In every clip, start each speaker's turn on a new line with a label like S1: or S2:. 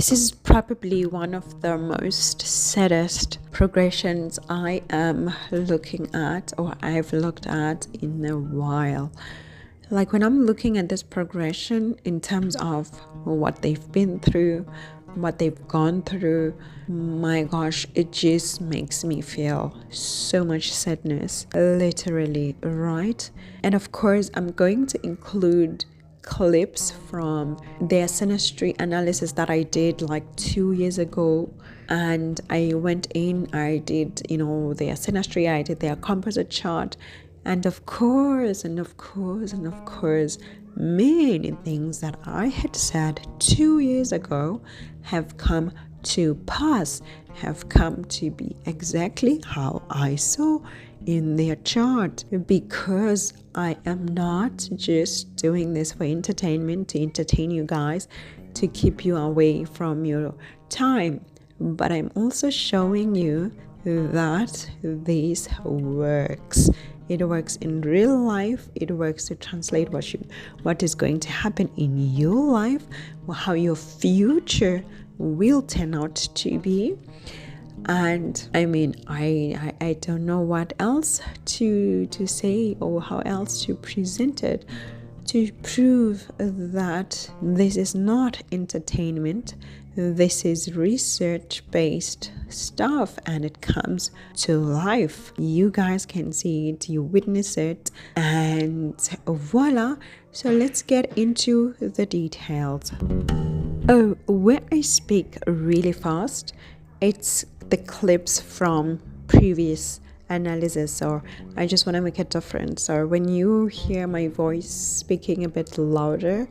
S1: This is probably one of the most saddest progressions I am looking at, or I've looked at in a while. Like when I'm looking at this progression in terms of what they've been through, what they've gone through, my gosh, it just makes me feel so much sadness, literally, right? And of course, I'm going to include clips from their SYNASTRY analysis that I did like 2 years ago. And I went in, I did, their SYNASTRY, I did their composite chart. And of course, many things that I had said 2 years ago have come to pass, have come to be exactly how I saw in their chart, because I am not just doing this for entertainment, to entertain you guys, to keep you away from your time, but I'm also showing you that this works. It works in real life. It works to translate what is going to happen in your life, or how your future will turn out to be. And I mean, I don't know what else to say or how else to present it to prove that this is not entertainment. This is research-based stuff, and it comes to life. You guys can see it, you witness it, and voila. So let's get into the details. Oh, when I speak really fast, it's the clips from previous analysis, or I just want to make a difference. Or when you hear my voice speaking a bit louder,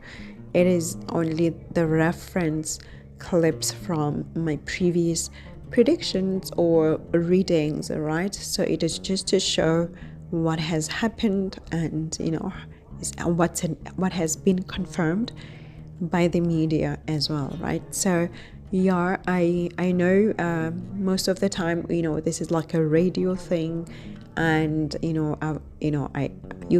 S1: it is only the reference clips from my previous predictions or readings, right? So it is just to show what has happened, and what has been confirmed by the media as well, right? So yeah, I know most of the time, this is like a radio thing, and you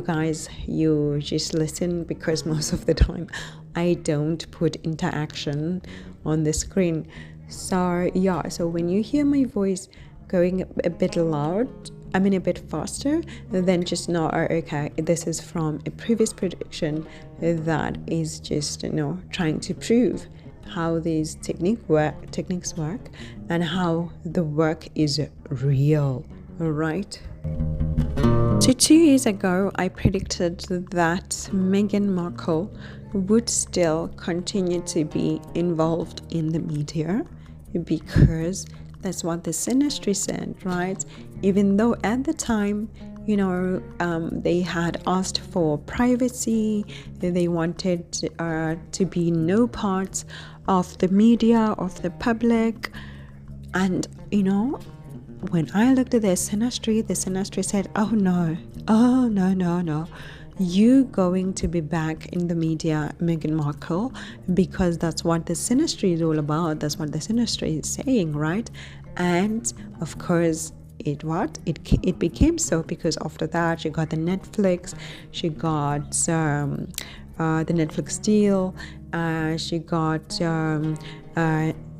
S1: guys, you just listen, because most of the time I don't put interaction on the screen. So yeah, so when you hear my voice going a bit loud, a bit faster, then just know, okay, this is from a previous prediction that is just trying to prove how these techniques work and how the work is real, right? So 2 years ago, I predicted that Meghan Markle would still continue to be involved in the media, because that's what the SYNASTRY said, right? Even though at the time, they had asked for privacy, they wanted to be no part of the media, of the public. And when I looked at the SYNASTRY said, oh no, you going to be back in the media, Meghan Markle, because that's what the SYNASTRY is all about. That's what the SYNASTRY is saying, right? And of course, it became so, because after that she got the Netflix, she got the Netflix deal, she got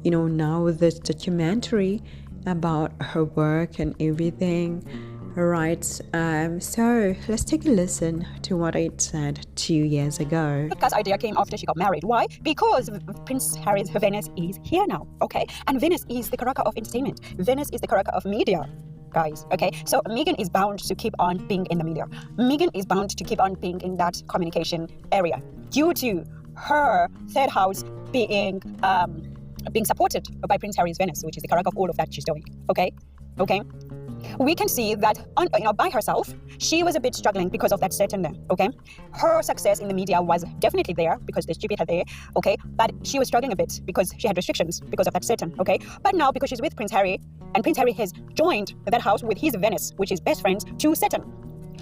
S1: now this documentary about her work and everything, right? So let's take a listen to what I said 2 years ago.
S2: The podcast idea came after she got married. Why? Because Prince Harry's Venus is here now, okay? And Venus is the character of entertainment. Venus is the character of media, guys, okay? So Meghan is bound to keep on being in the media. Meghan is bound to keep on being in that communication area due to her third house being supported by Prince Harry's Venus, which is the character of all of that she's doing, okay? We can see that by herself, she was a bit struggling because of that Saturn there, okay? Her success in the media was definitely there because there's Jupiter there, okay? But she was struggling a bit because she had restrictions because of that Saturn, okay? But now, because she's with Prince Harry, and Prince Harry has joined that house with his Venus, which is best friends to Saturn.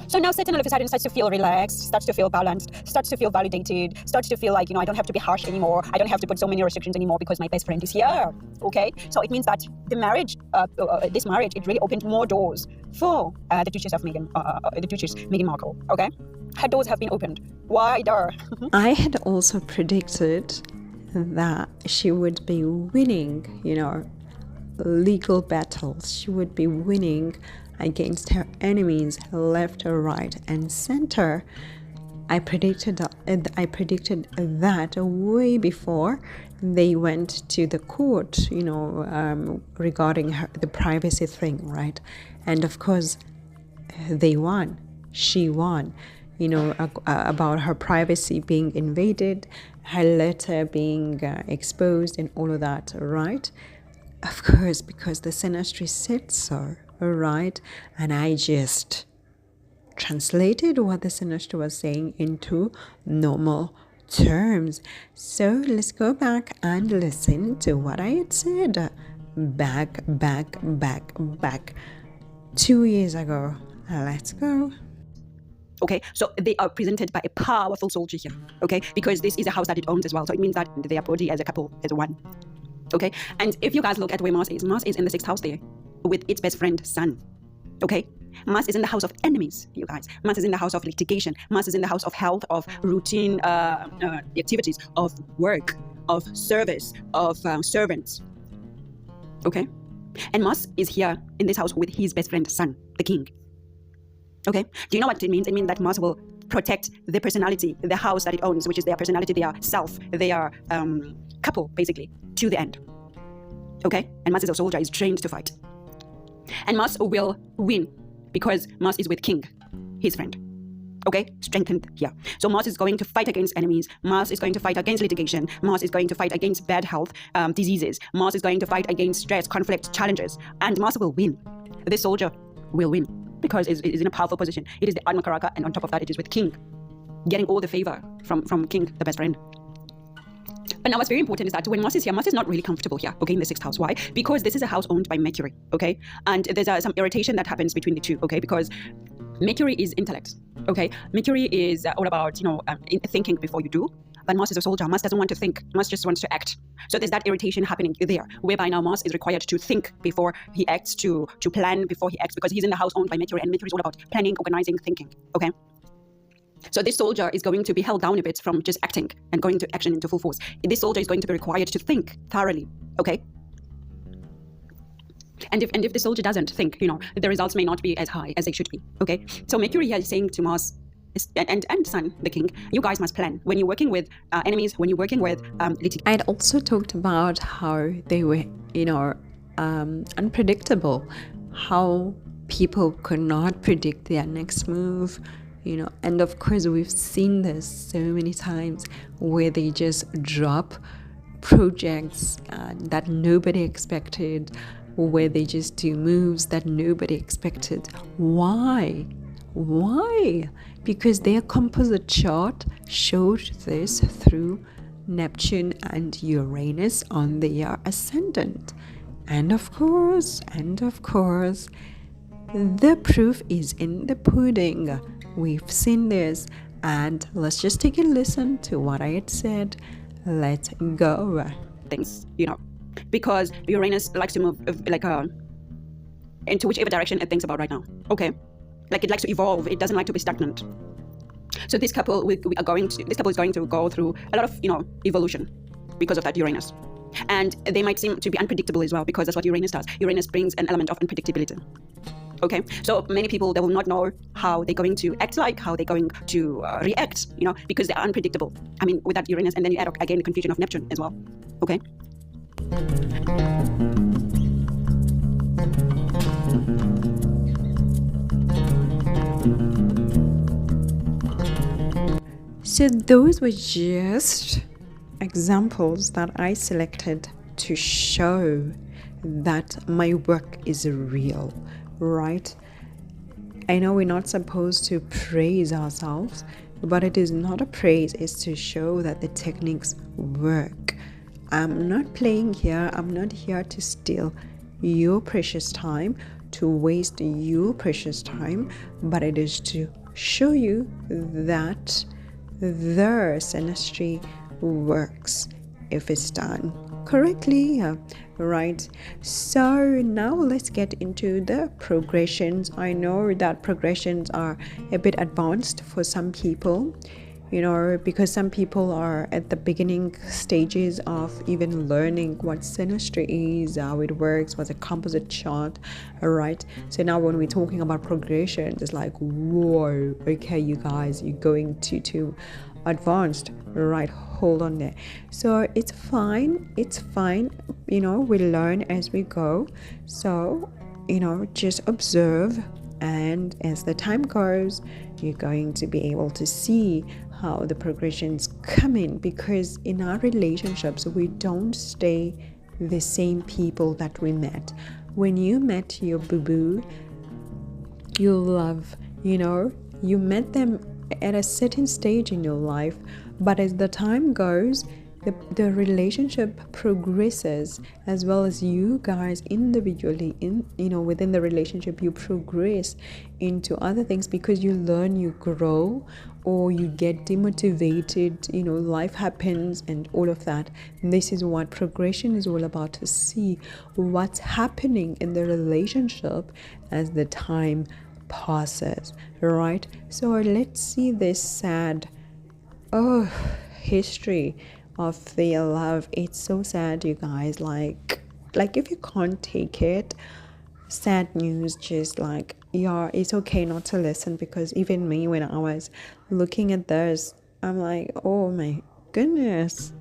S2: So now Saturn all of a sudden starts to feel relaxed, starts to feel balanced, starts to feel validated, starts to feel like, I don't have to be harsh anymore. I don't have to put so many restrictions anymore because my best friend is here. Okay? So it means that the marriage, this marriage, it really opened more doors for the Duchess Meghan Markle. Okay? Her doors have been opened wider.
S1: I had also predicted that she would be winning, legal battles. She would be winning against her enemies left, right, and center. I predicted that way before they went to the court, regarding the privacy thing, right? And of course, they won. She won, about her privacy being invaded, her letter being exposed, and all of that, right? Of course, because the SYNASTRY said so, right? And I just translated what the SYNASTRY was saying into normal terms. So let's go back and listen to what I had said back 2 years ago. Let's go.
S2: Okay, so they are presented by a powerful soldier here, okay, because this is a house that it owns as well, so it means that their body as a couple is one, okay. And if you guys look at where Mars is in the 6th house there with its best friend Sun, okay. Mars is in the house of enemies, you guys. Mars is in the house of litigation. Mars is in the house of health, of routine activities, of work, of service, of servants, okay. And Mars is here in this house with his best friend Sun, the king. Okay, do you know what it means? It means that Mars will protect the personality, the house that it owns, which is their personality, their self, their couple, basically, to the end. Okay, and Mars is a soldier, is trained to fight. And Mars will win because Mars is with King, his friend. Okay, strengthened here. So Mars is going to fight against enemies. Mars is going to fight against litigation. Mars is going to fight against bad health, diseases. Mars is going to fight against stress, conflict, challenges. And Mars will win. This soldier will win, because it's in a powerful position. It is the Atma Karaka, and on top of that, it is with King, getting all the favor from King, the best friend. But now what's very important is that when Mars is here, Mars is not really comfortable here, okay, in the 6th house. Why? Because this is a house owned by Mercury, okay? And there's some irritation that happens between the two, okay? Because Mercury is intellect, okay? Mercury is all about, thinking before you do. But Mars is a soldier. Mars doesn't want to think. Mars just wants to act. So there's that irritation happening there, whereby now Mars is required to think before he acts, to plan before he acts, because he's in the house owned by Mercury, and Mercury is all about planning, organizing, thinking, okay? So this soldier is going to be held down a bit from just acting and going to action into full force. This soldier is going to be required to think thoroughly, okay? And if the soldier doesn't think, the results may not be as high as they should be, okay? So Mercury here is saying to Mars, and Sun, the king, you guys must plan when you're working with enemies, when you're working with litigation.
S1: I had also talked about how they were, unpredictable, how people could not predict their next move, and of course we've seen this so many times where they just drop projects that nobody expected, where they just do moves that nobody expected. Why? Because their composite chart showed this through Neptune and Uranus on their ascendant. And of course, the proof is in the pudding. We've seen this, and let's just take a listen to what I had said. Let's go.
S2: Things, because Uranus likes to move into whichever direction it thinks about right now, okay? Like it likes to evolve. It doesn't like to be stagnant. So this couple is going to go through a lot of, evolution because of that Uranus. And they might seem to be unpredictable as well, because that's what Uranus does. Uranus brings an element of unpredictability. Okay, so many people, they will not know how they're going to act like, how they're going to react, because they are unpredictable. I mean, with that Uranus, and then you add again the confusion of Neptune as well. Okay.
S1: So those were just examples that I selected to show that my work is real, right? I know we're not supposed to praise ourselves, but it is not a praise, it's to show that the techniques work. I'm not playing here. I'm not here to steal your precious time, to waste your precious time, but it is to show you that the SYNASTRY works if it's done correctly, right? So now let's get into the progressions. I know that progressions are a bit advanced for some people. because some people are at the beginning stages of even learning what synastry is, how it works, what's a composite chart. All right, so now when we're talking about progression, it's like, whoa, okay, you guys, you're going too advanced, right? Hold on there. So it's fine, we learn as we go. So just observe, and as the time goes, you're going to be able to see how the progressions come in, because in our relationships we don't stay the same people that we met. When you met your boo-boo, you love, you met them at a certain stage in your life, but as the time goes, the relationship progresses, as well as you guys individually within the relationship, you progress into other things because you learn, you grow, or you get demotivated, life happens and all of that. And this is what progression is all about, to see what's happening in the relationship as the time passes, right? So let's see this sad history of their love. It's so sad, you guys. Like if you can't take it, sad news, just like, yeah, it's okay not to listen, because even me, when I was looking at this, I'm like, oh my goodness,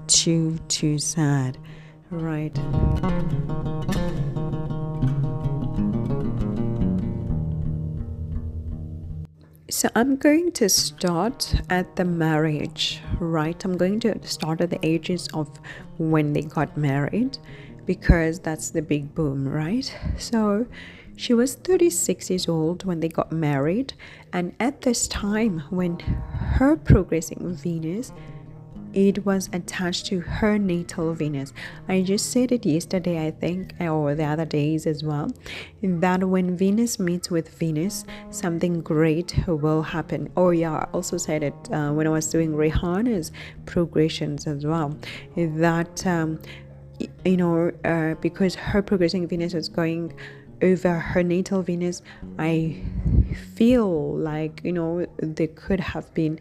S1: too sad, right? So I'm going to start at the marriage, right? I'm going to start at the ages of when they got married, because that's the big boom, right? So she was 36 years old when they got married, and at this time, when her progressing Venus, it was attached to her natal Venus. I just said it yesterday, I think, or the other days as well, that when Venus meets with Venus, something great will happen. Oh yeah, I also said it when I was doing Rihanna's progressions as well, that because her progressing Venus was going over her natal Venus, I feel like there could have been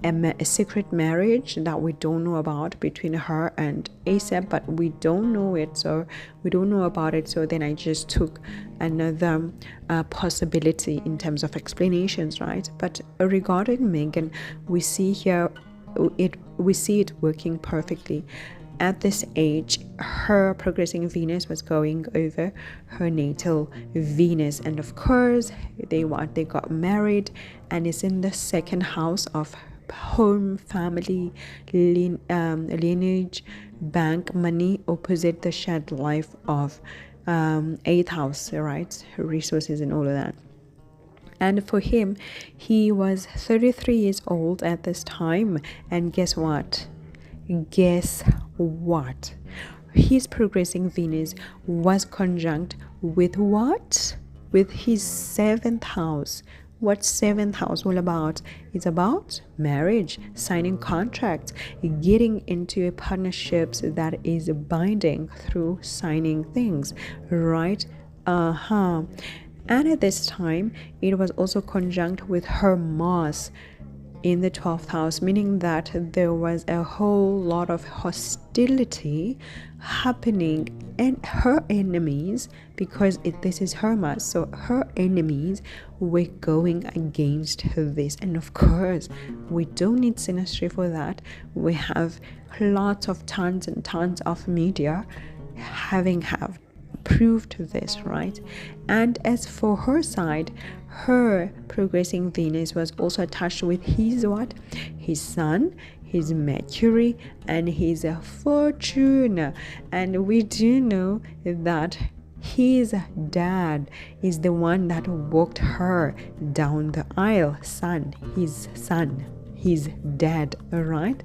S1: a secret marriage that we don't know about between her and ASAP, but we don't know it, so we don't know about it. So then I just took another possibility in terms of explanations, right? But regarding Meghan, we see here we see it working perfectly. At this age, her progressing Venus was going over her natal Venus, and of course they got married, and it's in the second house of home, family, lineage, bank, money, opposite the shared life of eighth house, right? Resources and all of that. And for him, he was 33 years old at this time, and guess what? His progressing Venus was conjunct with what? With his seventh house. What's seventh house all about? It's about marriage, signing contracts, getting into a partnerships that is binding through signing things, right? And at this time, it was also conjunct with her Mars in the 12th house, meaning that there was a whole lot of hostility happening, and her enemies, because this is her Mars, so her enemies were going against this. And of course, we don't need synastry for that. We have lots of tons and tons of media have proved this, right? And as for her side, her progressing Venus was also attached with his Sun, his Mercury, and his fortune. And we do know that his dad is the one that walked her down the aisle. His dad, right?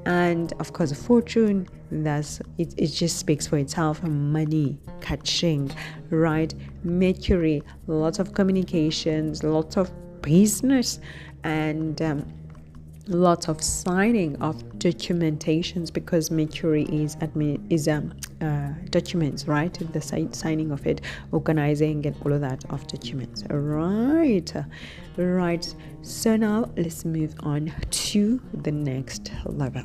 S1: And of course, fortune, it just speaks for itself. Money, catching, right? Mercury, lots of communications, lots of business, and lots of signing of documentations, because Mercury is documents, right? The signing of it, organizing and all of that of documents. Right. So now let's move on to the next level.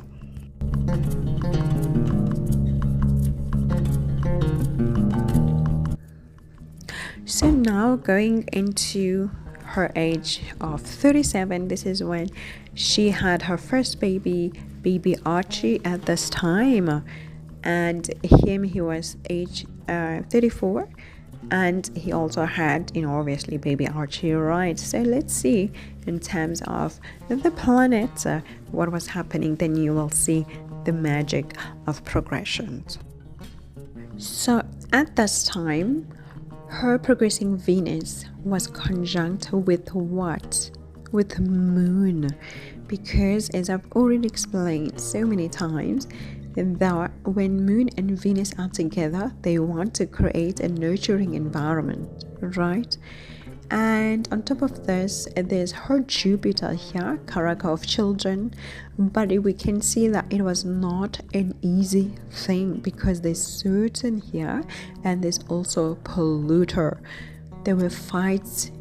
S1: So now going into her age of 37, this is when she had her first baby Archie at this time, and he was age 34, and he also had obviously baby Archie, right? So let's see in terms of the planet what was happening, then you will see the magic of progressions. So at this time, her progressing Venus was conjunct with what? With Moon. Because as I've already explained so many times, that when Moon and Venus are together, they want to create a nurturing environment, right? And on top of this, there's her Jupiter here, character of children, but we can see that it was not an easy thing because there's Saturn here and there's also Pluto. There were fights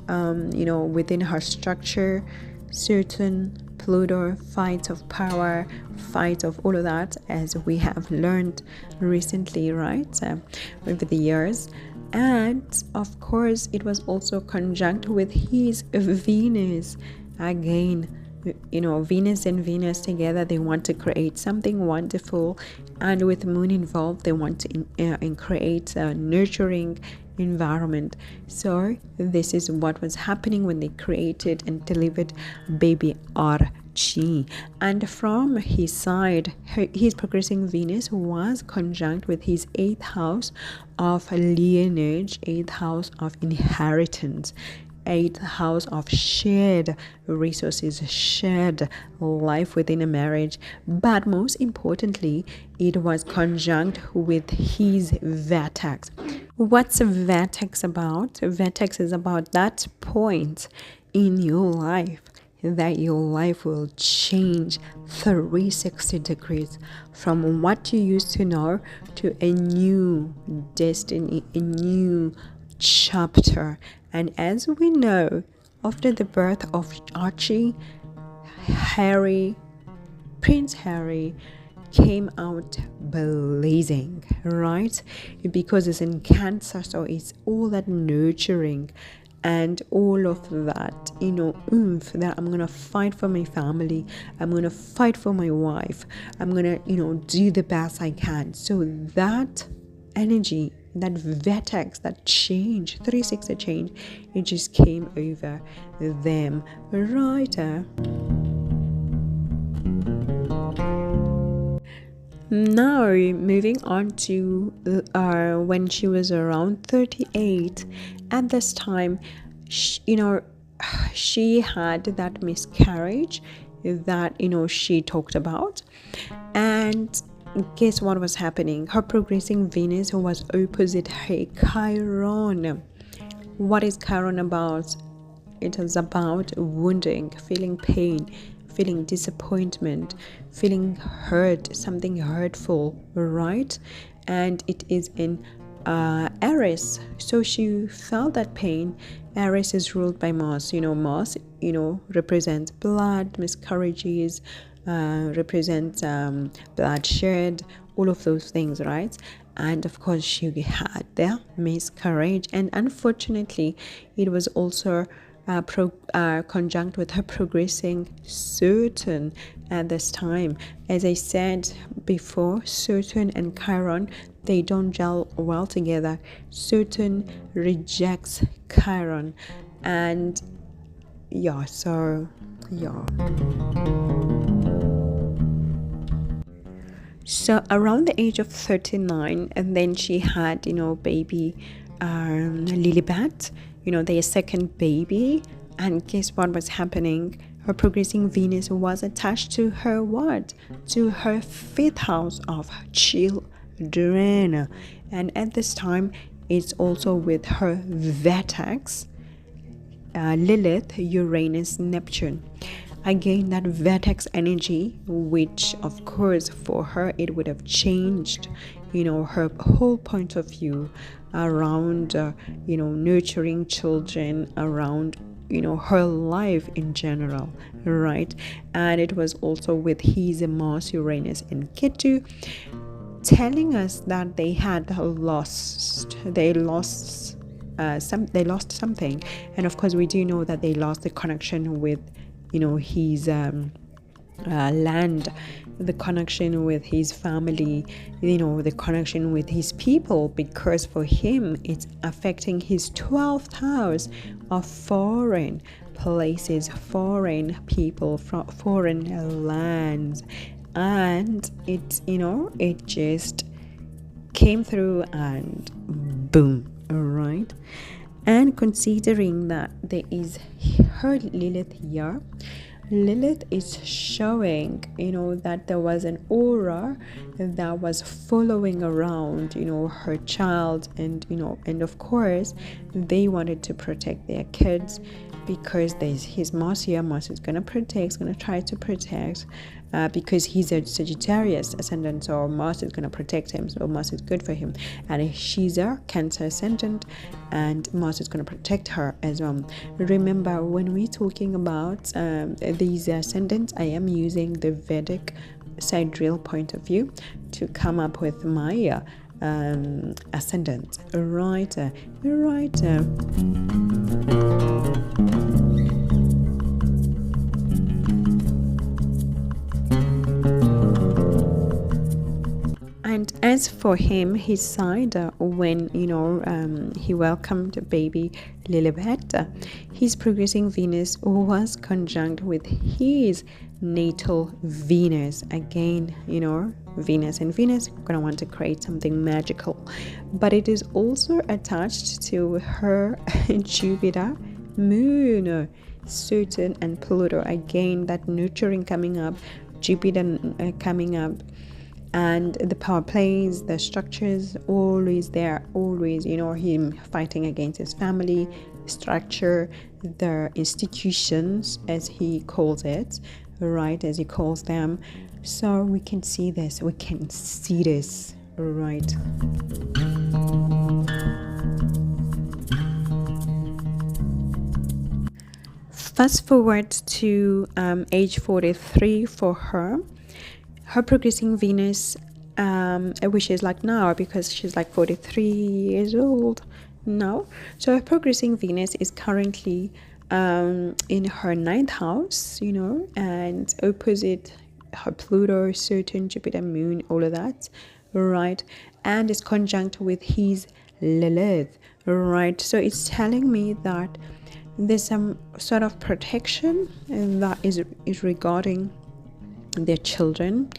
S1: within her structure. Saturn, Pluto, fights of power, fights of all of that, as we have learned recently, right, over the years. And of course, it was also conjunct with his Venus. Again, Venus and Venus together, they want to create something wonderful. And with Moon involved, they want to create a nurturing environment. So this is what was happening when they created and delivered baby Archie. And from his side, his progressing Venus was conjunct with his 8th house of lineage, 8th house of inheritance, 8th house of shared resources, shared life within a marriage. But most importantly, it was conjunct with his vertex. What's a vertex about? A vertex is about that point in your life that your life will change 360 degrees from what you used to know to a new destiny, a new chapter. And as we know, after the birth of Archie, Prince Harry came out blazing, right? Because it's in Cancer, so it's all that nurturing and all of that, that I'm gonna fight for my family, I'm gonna fight for my wife, I'm gonna, do the best I can. So that energy, that vertex, that change, 360 change, it just came over them, right? Now moving on to when she was around 38. At this time, she had that miscarriage that she talked about. And guess what was happening? Her progressing Venus was opposite her Chiron. What is Chiron about? It is about wounding, feeling pain, feeling disappointment, feeling hurt, something hurtful, right? And it is in Aries, so she felt that pain. Aries is ruled by Mars. Mars represents blood, miscarriages, represents bloodshed, all of those things, right? And of course she had the miscarriage, and unfortunately it was also conjunct with her progressing Saturn at this time. As I said before, Saturn and Chiron, they don't gel well together. Saturn rejects Chiron, and so around the age of 39, and then she had baby Lilibet, their second baby. And guess what was happening? Her progressing Venus was attached to her what? To her 5th house of children. And at this time, it's also with her vertex, Lilith, Uranus, Neptune. Again, that vertex energy, which of course for her it would have changed, her whole point of view around nurturing children, around her life in general, right? And it was also with his Mars, Uranus and Ketu, telling us that they lost something. And of course we do know that they lost the connection with his land, the connection with his family, the connection with his people, because for him it's affecting his 12th house of foreign places, foreign people, foreign lands. And it just came through and boom, right? And considering that there is her Lilith here, Lilith is showing that there was an aura that was following around her child, and of course they wanted to protect their kids, because there's his Mars here. Mars is going to try to protect, because he's a Sagittarius ascendant, so Mars is going to protect him, so Mars is good for him. And she's a Cancer ascendant, and Mars is going to protect her as well. Remember, when we're talking about these ascendants, I am using the Vedic sidereal point of view to come up with my ascendant, right? And as for him, his side, when he welcomed baby Lilibet, his progressing Venus was conjunct with his natal Venus. Again, Venus and Venus gonna want to create something magical, but it is also attached to her Jupiter, Moon, Saturn and Pluto. Again, that nurturing coming up, Jupiter coming up, and the power plays, the structures always there, always him fighting against his family structure, the institutions as he calls it, right, as he calls them. So we can see this, right? Fast forward to age 43 for her progressing Venus, which is like now, because she's like 43 years old now. So her progressing Venus is currently in her 9th house, and opposite her Pluto, Saturn, Jupiter, Moon, all of that, right? And is conjunct with his Lilith, right? So it's telling me that there's some sort of protection, and that is regarding their children,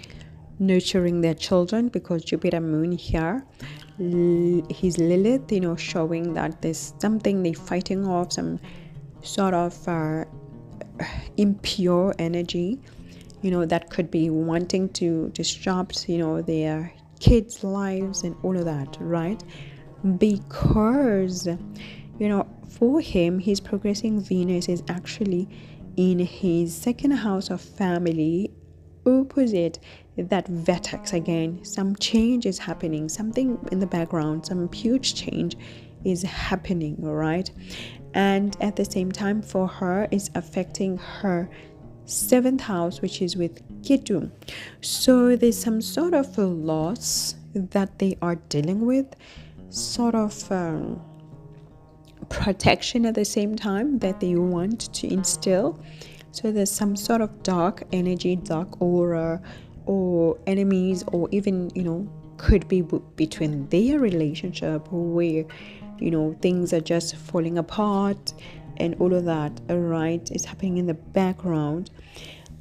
S1: nurturing their children, because Jupiter Moon here, his Lilith, showing that there's something they're fighting off, some sort of impure energy, that could be wanting to disrupt, their kids' lives and all of that, right? Because, for him, his progressing Venus is actually in his 2nd house of family, opposite that vertex. Again, some change is happening, something in the background, some huge change is happening, right? And at the same time, for her, is affecting her 7th house, which is with Ketu. So there's some sort of a loss that they are dealing with, sort of protection at the same time that they want to instill. So there's some sort of dark energy, dark aura, or enemies, or even could be between their relationship, where things are just falling apart and all of that, right? It's happening in the background.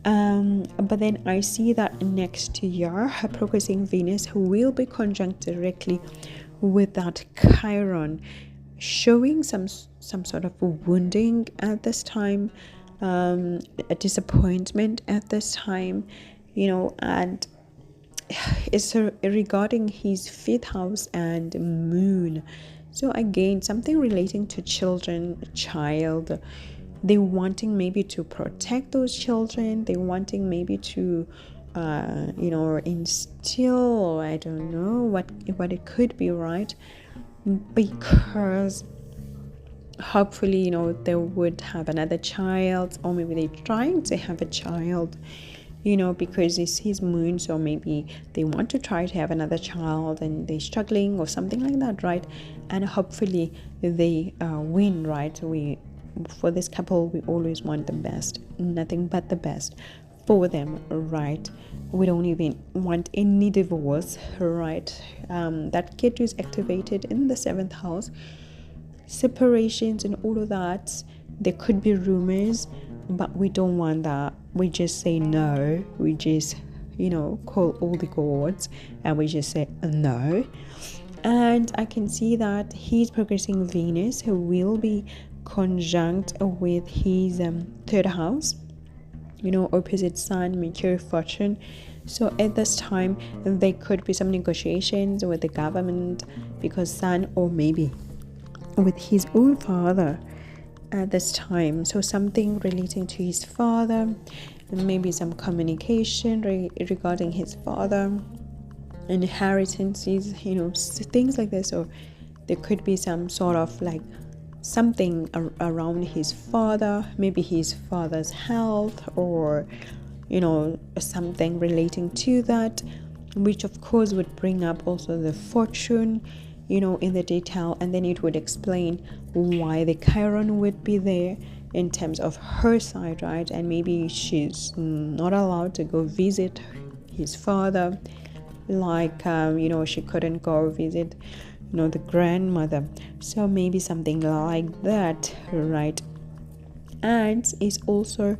S1: But then I see that next year, her progressing Venus will be conjunct directly with that Chiron, showing some sort of wounding at this time, a disappointment at this time, and it's regarding his 5th house and Moon. So again, something relating to children, child. They wanting maybe to protect those children. They wanting maybe to instill, I don't know what it could be, right? Because hopefully, they would have another child, or maybe they're trying to have a child, because it's his moon, so maybe they want to try to have another child and they're struggling or something like that, right? And hopefully they win, right? For this couple, we always want the best, nothing but the best for them, right? We don't even want any divorce, right? That kid is activated in the 7th house, separations and all of that. There could be rumors, but we don't want that. We just say no. We just call all the gods and we just say no. And I can see that he's progressing Venus, who will be conjunct with his 3rd house, opposite Sun, Mercury, Fortune. So at this time there could be some negotiations with the government, because Sun, or maybe with his own father at this time. So something relating to his father, maybe some communication regarding his father, inheritances, things like this. Or there could be some sort of like something around his father, maybe his father's health, or something relating to that, which of course would bring up also the fortune, in the detail, and then it would explain why the Chiron would be there in terms of her side, right? And maybe she's not allowed to go visit his father, like she couldn't go visit the grandmother. So maybe something like that, right? And is also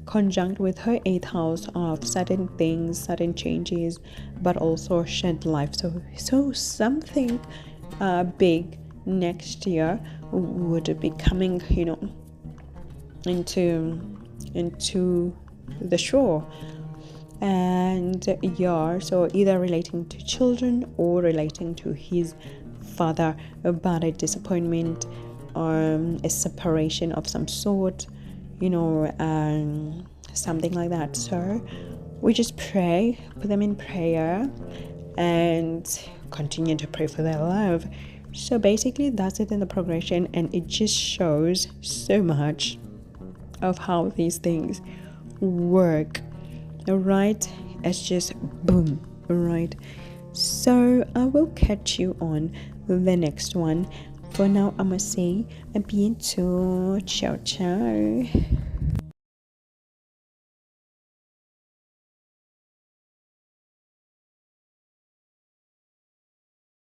S1: conjunct with her 8th house of certain things, certain changes, but also shed life. So something big next year would be coming into the shore. And so either relating to children or relating to his father, about a disappointment or a separation of some sort, something like that. So we just pray, put them in prayer, and continue to pray for their love. So basically that's it in the progression, and it just shows so much of how these things work. All right, it's just boom. All right, so I will catch you on the next one. For now, I must say, a bientôt. Ciao, ciao.